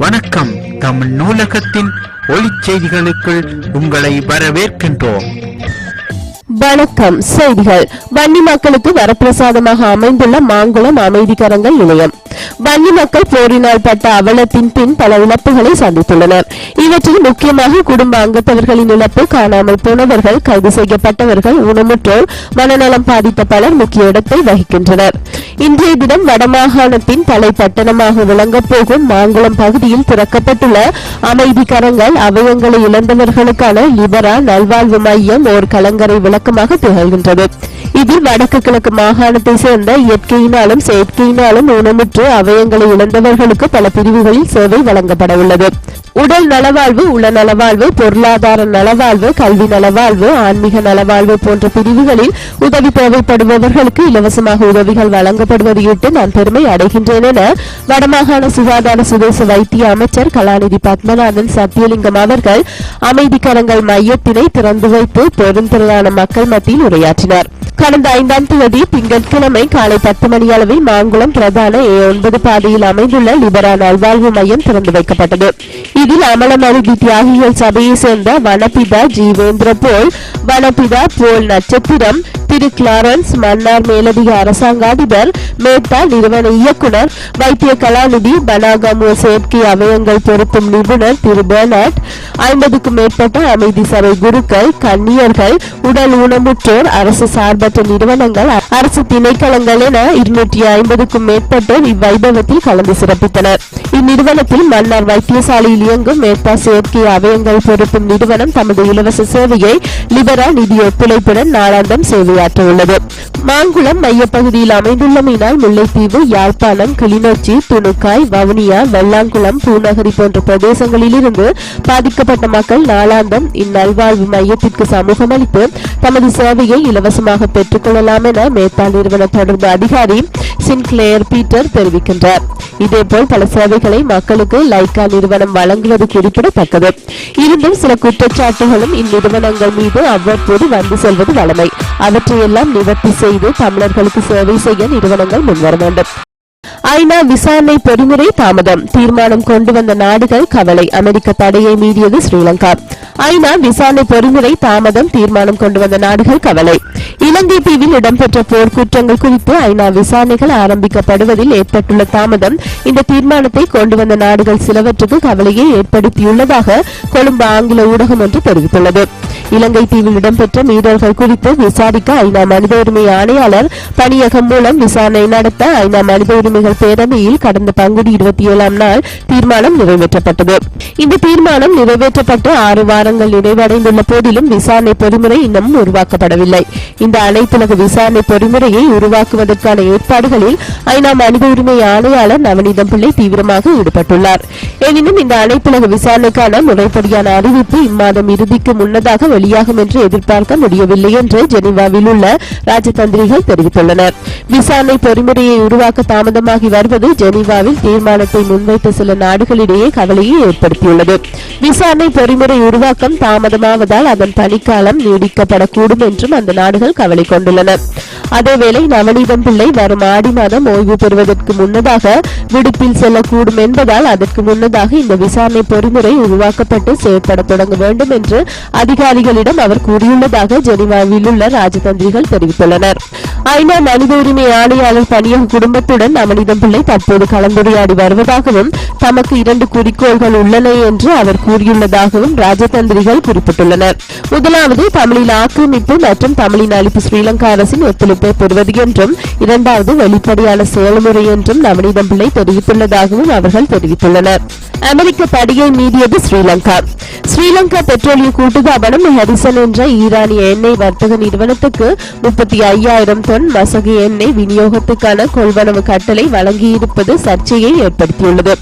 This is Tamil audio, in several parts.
வணக்கம். தமிழ் நூலகத்தின் ஒளிச் செய்திகளுக்குள் உங்களை வரவேற்கின்றோம். வணக்கம். செய்திகள். வன்னி மக்களுக்கு வரப்பிரசாதமாக அமைந்துள்ள மாங்குளம் அமைதிக்கரங்கள் நிலையம். வன்னி மக்கள் போரினால் பட்ட அவலத்தின் பின் பல இழப்புகளை சந்தித்துள்ளனர். இவற்றில் முக்கியமாக குடும்ப அங்கத்தவர்களின் இழப்பு, காணாமல் போனவர்கள், கைது செய்யப்பட்டவர்கள், ஊனமுற்றோர், மனநலம் பாதித்த பலர் முக்கிய இடத்தை வகிக்கின்றனர். இன்றைய தினம் வடமாகாணத்தின் தலைப்பட்டணமாக விளங்கப் போகும் மாங்குளம் பகுதியில் திறக்கப்பட்டுள்ள அமைதிக்கரங்கள் அவயங்களை இழந்தவர்களுக்கான லிபரா நல்வாழ்வு மையம் ஓர் கலங்கரை விளக்கமாக திகழ்கின்றது. இதில் வடக்கு கிழக்கு மாகாணத்தை சேர்ந்த இயற்கையினாலும் செயற்கையினாலும் ஊனமுற்று அவயங்களை இழந்தவர்களுக்கு பல பிரிவுகளில் சேவை வழங்கப்பட உள்ளது. உடல் நலவாழ்வு, உள நலவாழ்வு, பொருளாதார நலவாழ்வு, கல்வி நலவாழ்வு, ஆன்மீக நலவாழ்வு போன்ற பிரிவுகளில் உதவி தேவைப்படுபவர்களுக்கு இலவசமாக உதவிகள் வழங்கப்படுவதையிட்டு நான் பெருமை அடைகின்றேன் என வடமாகாண சுகாதார சுதேச வைத்திய அமைச்சர் கலாநிதி பத்மநாதன் சத்தியலிங்கம் அவர்கள் அமைதிக்கரங்கள் மையத்தினை திறந்து வைத்து பெருந்திரளான மக்கள் மத்தியில் உரையாற்றினார். கடந்த 5ஆம் தேதி திங்கட்கிழமை காலை 10 மணி அளவில் மாங்குளம் பிரதான A9 பாதையில் அமைந்துள்ள லிபரா நல்வாழ்வு மையம் திறந்து வைக்கப்பட்டது. இதில் அமலமருதி தியாகிகள் சபையை சேர்ந்த வனபிதா ஜீவேந்திர போல், வனபிதா போல் நட்சத்திரம், திரு கிளாரன்ஸ் மன்னார் மேலதிக அரசாங்க அதிபர், மேத்தா நிறுவன இயக்குனர், வைத்திய கலாநிதி, பனாகமோ செயற்கை அவயங்கள் பொருத்தும் நிபுணர் திரு பெர்னாட், 50க்கும் மேற்பட்ட அமைதி சபை குருக்கள், கன்னியர்கள், உடல் ஊனமுற்றோர், அரசு சார்பற்ற நிறுவனங்கள், அரசு திணைக்களங்கள் என 250க்கும் மேற்பட்டோர் இவ்வைபவத்தில் கலந்து சிறப்பித்தனர். இந்நிறுவனத்தில் மன்னார் வைத்தியசாலையில் இயங்கும் மேத்தா செயற்கை அவயங்கள் பொருத்தும் நிறுவனம் தமது இலவச சேவையை லிபரா நிதி ஒத்துழைப்புடன் நாளாந்தம் சேவையாற்ற உள்ளது. மாங்குளம் மையப்பகுதியில் அமைந்துள்ளமையினால் முல்லைத்தீவு, யாழ்ப்பாணம், கிளிநொச்சி, துணுக்காய், வவுனியா, வெள்ளாங்குளம், பூநகரி போன்ற பிரதேசங்களில் இருந்து பாதிக்கப்பட்ட மக்கள் நாளாந்தம் இந்நல்வாழ்வு மையத்திற்கு சமூகம் அளித்து தமது சேவையை இலவசமாக பெற்றுக் கொள்ளலாம் என மேத்தா நிறுவன தொடர்பு அதிகாரி சின்க்ளேயர் பீட்டர் தெரிவிக்கின்றார். இதேபோல் பல சேவைகளை மக்களுக்கு லைக்கா நிறுவனம் வழங்குவது குறிப்பிடத்தக்கது. இருந்தும் சில குற்றச்சாட்டுகளும் இந்நிறுவனங்கள் மீது அவ்வப்போது வந்து செல்வது வழமை. அவற்றையெல்லாம் நிவர்த்தி செய்து தமிழர்களுக்கு சேவை செய்ய நிறுவனங்கள் முன்வர வேண்டும். ஐநா விசாரணை பொறிமுறை தாமதம், தீர்மானம் கொண்டு வந்த நாடுகள் கவலை. அமெரிக்க தடையை மீறியது ஸ்ரீலங்கா. ஐநா விசாரணை பொறிமுறை தாமதம், தீர்மானம் கொண்டு வந்த நாடுகள் கவலை. இலங்கை தீவில் இடம்பெற்ற போர் குற்றங்கள் குறித்து ஐநா விசாரணைகள் ஆரம்பிக்கப்படுவதில் ஏற்பட்டுள்ள தாமதம் இந்த தீர்மானத்தை கொண்டு வந்த நாடுகள் சிலவற்றுக்கு கவலையை ஏற்படுத்தியுள்ளதாக கொழும்பு ஆங்கில ஊடகம் ஒன்று தெரிவித்துள்ளது. இலங்கை தீவில் இடம்பெற்ற மீறல்கள் குறித்து விசாரிக்க ஐநா மனித உரிமை ஆணையாளர் பணியகம் மூலம் விசாரணை நடத்த ஐநா மனித உரிமைகள் பேரவையில் கடந்த பங்குடி 27ஆம் நாள் தீர்மானம் நிறைவேற்றப்பட்டது. இந்த தீர்மானம் நிறைவேற்றப்பட்டு 6 வாரங்கள் நிறைவடைந்துள்ள போதிலும் விசாரணை பொறிமுறை இன்னமும் உருவாக்கப்படவில்லை. இந்த அனைத்துலக விசாரணை பொறிமுறையை உருவாக்குவதற்கான ஏற்பாடுகளில் ஐநா மனித உரிமை ஆணையாளர் நவநீதம் பிள்ளை தீவிரமாக ஈடுபட்டுள்ளார். எனினும் இந்த அனைத்துலக விசாரணைக்கான முறைப்படியான அறிவிப்பு இம்மாதம் இறுதிக்கு முன்னதாக வெளியாகும் என்று எதிர்பார்க்க முடியவில்லை என்று ஜெனீவாவில் உள்ள ராஜதந்திரிகள் தெரிவித்துள்ளனர். விசாரணை பொறிமுறையை உருவாக்க தாமதமாகி வருவது ஜெனீவாவில் தீர்மானத்தை முன்வைத்த சில நாடுகளிடையே கவலையை ஏற்படுத்தியுள்ளது. விசாரணை பொறிமுறை உருவாக்கம் தாமதமாவதால் அதன் பணிக்காலம் நீடிக்கப்படக்கூடும் என்றும் அந்த நாடுகள் கவலை கொண்டுள்ளன. அதேவேளை நவநீதம் பிள்ளை வரும் ஆடி மாதம் ஓய்வு பெறுவதற்கு முன்னதாக விடுப்பில் செல்லக்கூடும் என்பதால் அதற்கு முன்னதாக இந்த விசாரணை பொறிமுறை உருவாக்கப்பட்டு செயற்பட தொடங்க வேண்டும் என்று அதிகாரிகளிடம் அவர் கூறியுள்ளதாக ஜெனீவாவில் உள்ள ராஜதந்திரிகள் தெரிவித்துள்ளனர். ஐநா மனித உரிமை ஆணையாளர் பணியக குடும்பத்துடன் நவநீதம் பிள்ளை தற்போது கலந்துரையாடி வருவதாகவும் தமக்கு 2 குறிக்கோள்கள் உள்ளன என்று அவர் கூறியுள்ளதாகவும் ராஜதந்திரிகள் குறிப்பிட்டுள்ளனர். முதலாவது, தமிழில் ஆக்கிரமிப்பு மற்றும் தமிழின் அழிப்பு ஸ்ரீலங்கா அரசின் ஒத்துழைப்பை பெறுவது என்றும், இரண்டாவது வெளிப்படையான செயல்முறை என்றும் நவநீதம் பிள்ளை தெரிவித்துள்ளதாகவும் அவர்கள் தெரிவித்துள்ளனர். அமெரிக்க தடையை மீறியது ஸ்ரீலங்கா. ஸ்ரீலங்கா பெட்ரோலிய கூட்டுத்தாபனம் ஹரிசன் என்ற ஈரானிய எண்ணெய் வர்த்தக நிறுவனத்துக்கு 35,000 டன் மசகு எண்ணெய் விநியோகத்துக்கான கொள்வனவு கட்டளை வழங்கியிருப்பது சர்ச்சையை ஏற்படுத்தியுள்ளது.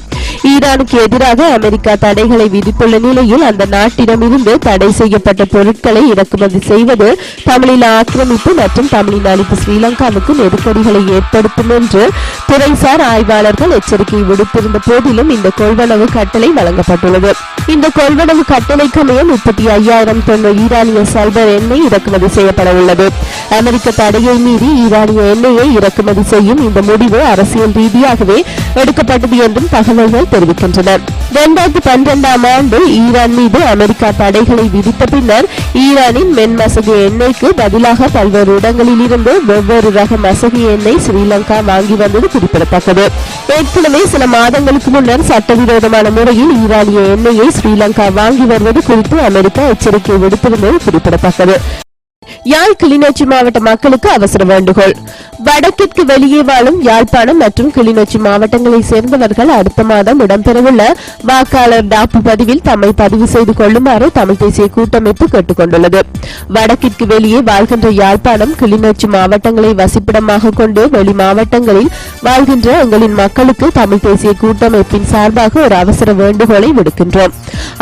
ஈரானுக்கு எதிராக அமெரிக்கா தடைகளை விதித்துள்ள நிலையில் அந்த நாட்டிடமிருந்து தடை செய்யப்பட்ட பொருட்களை இறக்குமதி செய்வது தமிழில் ஆக்கிரமிப்பு மற்றும் தமிழின் அழிப்பு ஸ்ரீலங்காவுக்கு நெருக்கடிகளை ஏற்படுத்தும் என்று துறைசார் ஆய்வாளர்கள் எச்சரிக்கை விடுத்திருந்த போதிலும் இந்த கொள்வனவு கட்டளை வழங்கப்பட்டுள்ளது. இந்த கொள்வனவு கட்டளைக்கமைய 35,000 டன் ஈரானிய சல்பர் எண்ணெய் இறக்குமதி செய்யப்பட உள்ளது. அமெரிக்க தடையை மீறி ஈரானிய எண்ணெயை இறக்குமதி செய்யும் இந்த முடிவு அரசியல் ரீதியாகவே எடுக்கப்பட்டது என்றும் தகவல்கள் தெரிவிக்கின்றன. 2012ஆம் ஆண்டு ஈரான் மீது அமெரிக்கா தடைகளை விதித்த பின்னர் ஈரானின் மென்மசகு எண்ணெய்க்கு பதிலாக பல்வேறு இடங்களில் இருந்து வெவ்வேறு ரக மசகு எண்ணெய் ஸ்ரீலங்கா வாங்கி வந்தது குறிப்பிடத்தக்கது. ஏற்கனவே சில மாதங்களுக்கு முன்னர் சட்டவிரோதமான முறையில் ஈரானிய எண்ணெயை ஸ்ரீலங்கா வாங்கி வருவது குறித்து அமெரிக்கா எச்சரிக்கை விடுத்திருந்தது குறிப்பிடத்தக்கது. யாழ் கிளிநொச்சி மாவட்ட மக்களுக்கு அவசர வேண்டுகோள். வடக்கிற்கு வெளியே வாழும் யாழ்ப்பாணம் மற்றும் கிளிநொச்சி மாவட்டங்களை சேர்ந்தவர்கள் அடுத்த மாதம் இடம்பெறவுள்ள வாக்காளர் டாப்பு பதிவில் தம்மை பதிவு செய்து கொள்ளுமாறு தமிழ் தேசிய கூட்டமைப்பு கேட்டுக் கொண்டுள்ளது. வடக்கிற்கு வெளியே வாழ்கின்ற யாழ்ப்பாணம் கிளிநொச்சி மாவட்டங்களை வசிப்பிடமாக கொண்டு வெளி மாவட்டங்களில் வாழ்கின்ற எங்களின் மக்களுக்கு தமிழ் தேசிய கூட்டமைப்பின் சார்பாக ஒரு அவசர வேண்டுகோளை விடுக்கின்றோம்.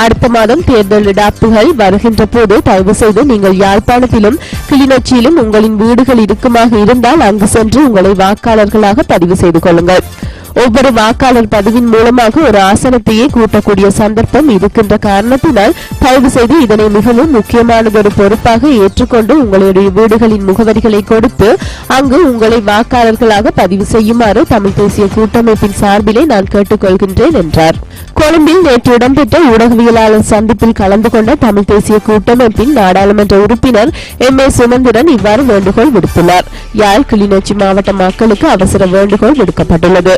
அடுத்த மாதம் தேர்தல் டாப்புகள் வருகின்ற போது தயவு செய்து நீங்கள் யாழ்ப்பாணத்திலும் கிளிநொச்சியிலும் உங்களின் வீடுகள் இருக்குமாக இருந்தால் அங்கு சென்று உங்களை வாக்காளர்களாக பதிவு செய்து கொள்ளுங்கள். ஒவ்வொரு வாக்காளர் பதிவின் மூலமாக ஒரு ஆசனத்தையே கூட்டக்கூடிய சந்தர்ப்பம் இருக்கின்ற காரணத்தினால் தயவு செய்து இதனை மிகவும் முக்கியமானதொரு பொறுப்பாக ஏற்றுக்கொண்டு உங்களுடைய வீடுகளின் முகவரிகளை கொடுத்து அங்கு உங்களை வாக்காளர்களாக பதிவு செய்யுமாறு தமிழ் தேசிய கூட்டமைப்பின் சார்பிலே நான் கேட்டுக்கொள்கின்றேன் என்றார். கொழும்பில் நேற்று இடம்பெற்ற ஊடகவியலாளர் சந்திப்பில் கலந்து கொண்ட தமிழ் தேசிய கூட்டமைப்பின் நாடாளுமன்ற உறுப்பினர் M.A. சுமந்திரன் இவ்வாறு வேண்டுகோள் விடுத்துள்ளார். யாழ் கிளிநொச்சி மாவட்ட மக்களுக்கு அவசர வேண்டுகோள் விடுக்கப்பட்டுள்ளது.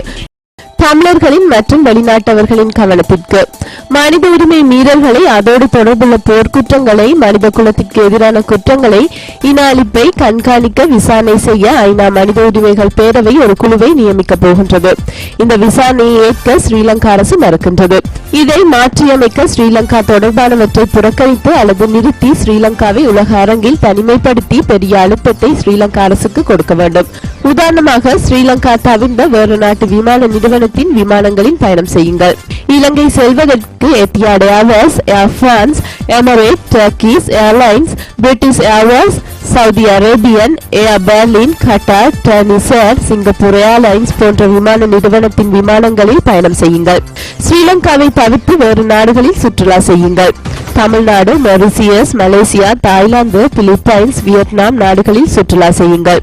தமிழர்களின் மற்றும் வெளிநாட்டவர்களின் கவனத்திற்கு மனித உரிமை மீறல்களை அதோடு தொடர்புள்ள போர்க்குற்றங்களை மனித குலத்திற்கு எதிரான குற்றங்களை இன அழிப்பை கண்காணிக்க விசாரணை செய்ய ஐநா மனித உரிமைகள் பேரவை ஒரு குழுவை நியமிக்கப் போகின்றது. இந்த விசாரணையை ஏற்க ஸ்ரீலங்கா அரசு மறுக்கின்றது. இதை மாற்றியமைக்க ஸ்ரீலங்கா தொடர்பானவற்றை புறக்கணித்து அல்லது நிறுத்தி ஸ்ரீலங்காவை உலக அரங்கில் தனிமைப்படுத்தி பெரிய அழுத்தத்தை ஸ்ரீலங்கா அரசுக்கு கொடுக்க வேண்டும். உதாரணமாக ஸ்ரீலங்கா தவிர்ந்த வேறு நாட்டு விமான நிறுவனத்தின் விமானங்களில் பயணம் செய்யுங்கள். இலங்கை செல்வதற்கு Etihad Airways, Air France, Emirate, Turkish Airlines, British Airways, Saudi Arabian, Air Berlin, Qatar, டர்னிசர், சிங்கப்பூர் ஏர்லைன்ஸ் போன்ற விமான நிறுவனத்தின் விமானங்களில் பயணம் செய்யுங்கள். ஸ்ரீலங்காவை தவிர்த்து வேறு நாடுகளில் சுற்றுலா செய்யுங்கள். Tamil Nadu, Mauritius, Malaysia, Thailand, Philippines, Vietnam நாடுகளில் சுற்றுலா செய்யுங்கள்.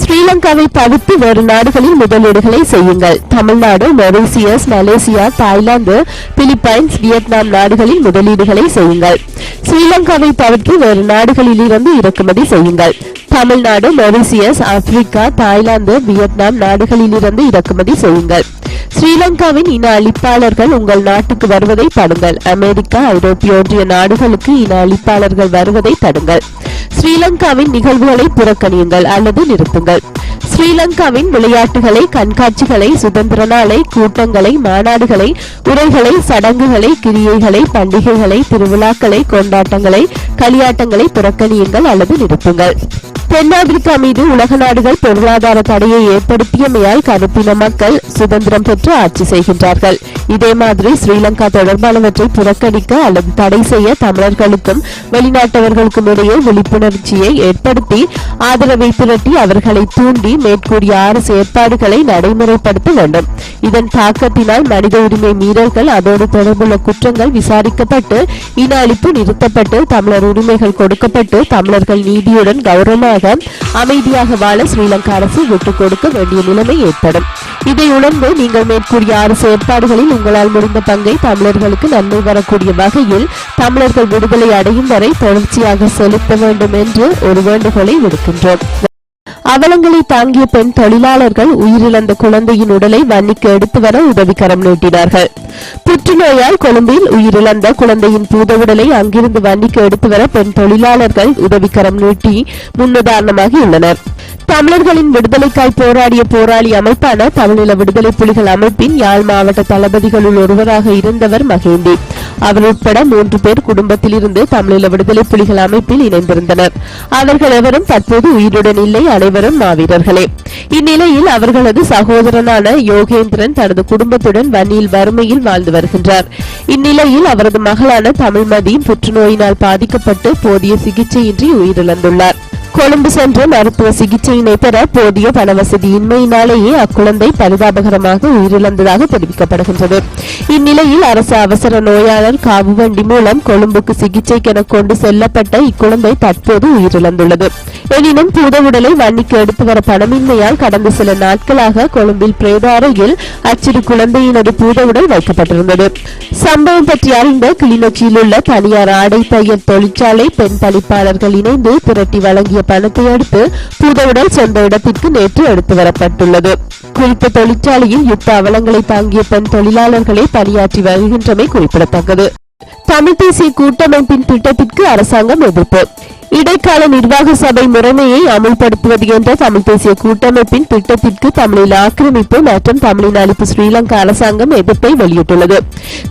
ஸ்ரீலங்காவை தவிர்த்து வேறு நாடுகளில் முதலீடுகளை செய்யுங்கள். Tamil Nadu, Mauritius, Malaysia, Thailand, Philippines, Vietnam நாடுகளில் முதலீடுகளை செய்யுங்கள். ஸ்ரீலங்காவை தவிர்த்து வேறு நாடுகளில் இருந்து இறக்குமதி செய்யுங்கள். Tamil Nadu, Mauritius, Africa, Thailand, Vietnam நாடுகளில் இருந்து இறக்குமதி செய்யுங்கள். ஸ்ரீலங்காவின் இன அழிப்பாளர்கள் உங்கள் நாட்டுக்கு வருவதை தடுங்கள். அமெரிக்கா, ஐரோப்பிய ஒன்றிய நாடுகளுக்கு இன அழிப்பாளர்கள் வருவதை தடுங்கள். ஸ்ரீலங்காவின் நிகழ்வுகளை புறக்கணியுங்கள் அல்லது நிறுத்துங்கள். ஸ்ரீலங்காவின் விளையாட்டுகளை, கண்காட்சிகளை, சுதந்திர நாளை, கூட்டங்களை, மாநாடுகளை, உரைகளை, சடங்குகளை, கிரியைகளை, பண்டிகைகளை, திருவிழாக்களை, கொண்டாட்டங்களை, களியாட்டங்களை புறக்கணியுங்கள் அல்லது நிறுத்துங்கள். தென்னாப்பிரிக்கா மீது உலக நாடுகள் பொருளாதார தடையை ஏற்படுத்தியமையால் கருப்பின மக்கள் சுதந்திரம் பெற்று ஆட்சி செய்கின்றார்கள். இதே மாதிரி ஸ்ரீலங்கா தொடர்பானவற்றை புறக்கணிக்க அல்லது தடை செய்ய தமிழர்களுக்கும் வெளிநாட்டவர்களுக்கும் இடையே விழிப்புணர்ச்சியை ஏற்படுத்தி ஆதரவை திரட்டி அவர்களை தூண்டி மேற்கூறிய 6 செயற்பாடுகளை நடைமுறைப்படுத்த வேண்டும். இதன் தாக்கத்தினால் மனித உரிமை மீறல்கள் அதோடு தொடர்புள்ள குற்றங்கள் விசாரிக்கப்பட்டு இன அழிப்பு நிறுத்தப்பட்டு தமிழர் உரிமைகள் கொடுக்கப்பட்டு தமிழர்கள் நீதியுடன் கௌரவமாக அமைதியாக வாழ ஸ்ரீலங்கா அரசு விட்டுக் கொடுக்க வேண்டிய நிலைமை ஏற்படும். இதை உணர்ந்து நீங்கள் மேற்கூறிய 6 செயற்பாடுகளில் உங்களால் முடிந்த பங்கை தமிழர்களுக்கு நன்மை வரக்கூடிய வகையில் தமிழர்கள் விடுதலை அடையும் வரை தொடர்ச்சியாக செலுத்த வேண்டும் என்று ஒரு வேண்டுகோளை விடுக்கின்றோம். அவலங்களை தாங்கிய பெண் தொழிலாளர்கள் உயிரிழந்த குழந்தையின் உடலை வன்னிக்கு எடுத்து வர உதவிக்கரம் நீட்டினார்கள். புற்றுநோயால் கொழும்பில் உயிரிழந்த குழந்தையின் பூத உடலை அங்கிருந்து வன்னிக்கு எடுத்து வர பெண் தொழிலாளர்கள் உதவிக்கரம் நீட்டி முன்னுதாரணமாகியுள்ளனர். தமிழர்களின் விடுதலைக்காய் போராடிய போராளி அமைப்பான தமிழீழ விடுதலை புலிகள் அமைப்பின் யாழ் மாவட்ட தளபதிகளுள் ஒருவராக இருந்தவர் மகேந்தி. அவர் உட்பட 3 பேர் குடும்பத்திலிருந்து தமிழீழ விடுதலை புலிகள் அமைப்பில் இணைந்திருந்தனர். அவர்கள் எவரும் தற்போது உயிருடன் இல்லை. அனைவரும் மாவீரர்களே. இந்நிலையில் அவர்களது சகோதரனான யோகேந்திரன் தனது குடும்பத்துடன் வன்னியில் வறுமையில் வாழ்ந்து வருகின்றார். இந்நிலையில் அவரது மகளான தமிழ்மதி புற்றுநோயினால் பாதிக்கப்பட்டு போதிய சிகிச்சையின்றி உயிரிழந்துள்ளார். கொழும்பு சென்ற மருத்துவ சிகிச்சையினை பெற போதிய பண வசதியின்மையினாலேயே அக்குழந்தை பரிதாபகரமாக உயிரிழந்ததாக தெரிவிக்கப்படுகின்றது. இந்நிலையில் அரசு அவசர நோயாளர் காவு வண்டி மூலம் கொழும்புக்கு சிகிச்சைக்கென கொண்டு செல்லப்பட்ட இக்குழந்தை தற்போது உயிரிழந்துள்ளது. எனினும் பூதவுடலை வன்னிக்கு எடுத்து வர பணமின்மையால் கடந்த சில நாட்களாக கொழும்பில் பிரேத அறையில் அச்சிறு குழந்தையினது பூதவுடல் வைக்கப்பட்டிருந்தது. சம்பவம் பற்றி அறிந்த கிளிநொச்சியில் உள்ள தனியார் ஆடை தையல் தொழிற்சாலை பெண் பணிப்பாளர்கள் இணைந்து திரட்டி வழங்கிய பணத்தை அடுத்து பூதவுடல் சொந்த இடத்திற்கு நேற்று எடுத்து வரப்பட்டுள்ளது. குறித்த தொழிற்சாலையில் யுத்த அவலங்களை தாங்கிய பெண் தொழிலாளர்களை பணியாற்றி வருகின்றமை குறிப்பிடத்தக்கது. தமிழ் தேசிய கூட்டமைப்பின் திட்டத்திற்கு அரசாங்கம் எதிர்ப்பு. இடைக்கால நிர்வாக சபை முறைமையை அமுல்படுத்துவது என்ற தமிழ் தேசிய கூட்டமைப்பின் திட்டத்திற்கு தமிழில் ஆக்கிரமிப்பு மற்றும் தமிழின் அளிப்பு ஸ்ரீலங்கா அரசாங்கம் எதிர்ப்பை வெளியிட்டுள்ளது.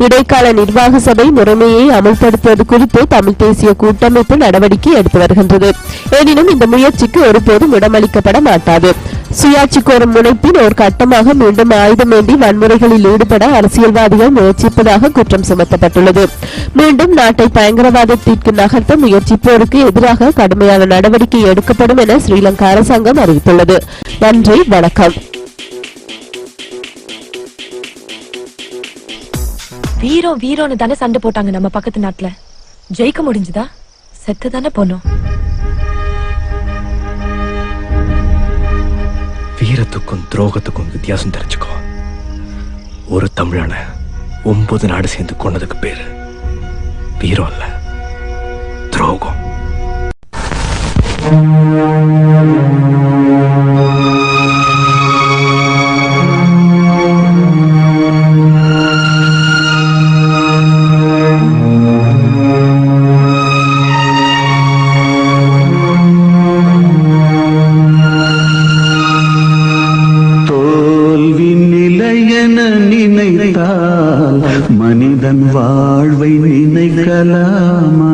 இடைக்கால நிர்வாக சபை முறைமையை அமுல்படுத்துவது குறித்து தமிழ் தேசிய கூட்டமைப்பு நடவடிக்கை எடுத்து வருகின்றது. எனினும் இந்த முயற்சிக்கு ஒருபோதும் இடமளிக்கப்பட மாட்டாது. சுயாட்சி கோரும் முனைப்பின் ஒரு கட்டமாக மீண்டும் ஆயுதமேந்தி வன்முறைகளில் ஈடுபட அரசியல்வாதிகள் முயற்சிப்பதாக குற்றம் சுமத்தப்பட்டுள்ளது. மீண்டும் நாட்டை பயங்கரவாதத்திற்கு நகர்த்த முயற்சிப்போருக்கு எதிராக கடுமையான நடவடிக்கை எடுக்கப்படும் என ஸ்ரீலங்கா அரசாங்கம் அறிவித்துள்ளது. நன்றி, வணக்கம். வீரம் வீரம்னு தானே சண்டை போட்டாங்க நம்ம பக்கத்து நாட்டுல. ஜெயிக்க முடிஞ்சுதா? செத்து தானே போனோம். வீரத்துக்கும் துரோகத்துக்கும் வித்தியாசம் தெரிஞ்சுக்கோ. ஒரு தமிழனை 9 நாடு சேர்ந்து கொண்டதுக்கு பேரு வீரம் இல்ல, துரோகம். மனிதன் வாழ்வை நினைக்கலாமா?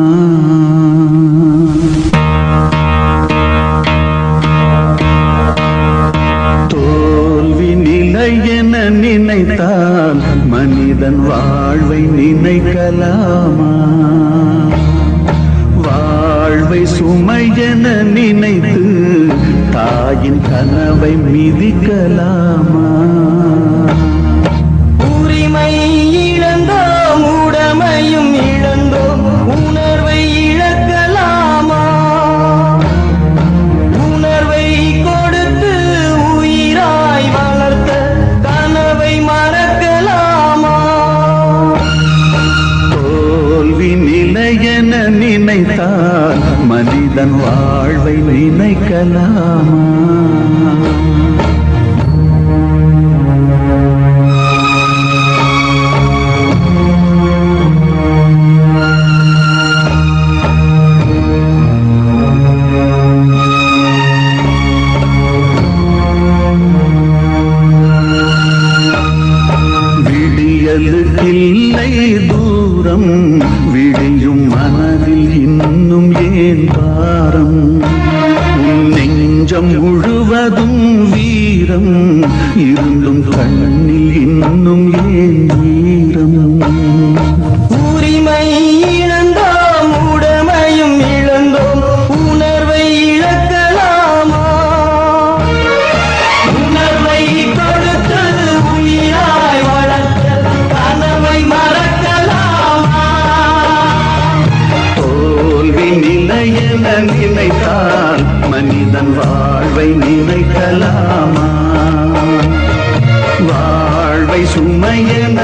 தோல்வி நிலை என நினைத்தால் மனிதன் வாழ்வை நினைக்கலாமா? வாழ்வை சுமை என நினைத்து தாயின் கனவை மிதிக்கலாமா? இழந்தோம், உடமையும் இழந்தோம், உணர்வை இழக்கலாமா? உணர்வை கொடுத்து உயிராய் வளர்த்த கனவை மறக்கலாமா? தோல்வி நிலை என நினைத்தால் மனிதன் வாழ்வை நினைக்கலாமா? இல்லை தூரம் விடியும் மனதில் இன்னும் ஏன் பாரம்? உன் நெஞ்சம் முழுவதும் வீரம் இருந்தும் கண்ணில் இன்னும் ஏன் வீரம்? உரிமை இழந்தோம், உடமையும் இழந்தோம், உணர்வை இழக்கலாமா? உணர்வை கொடுத்தது உயிராய் வளர்த்த கனவை மறக்கலாமா? தோல்வி நிலையென நினைத்தால் மனிதன் வாழ்வை நினைக்கலாமா? வாழ்வை சுமையென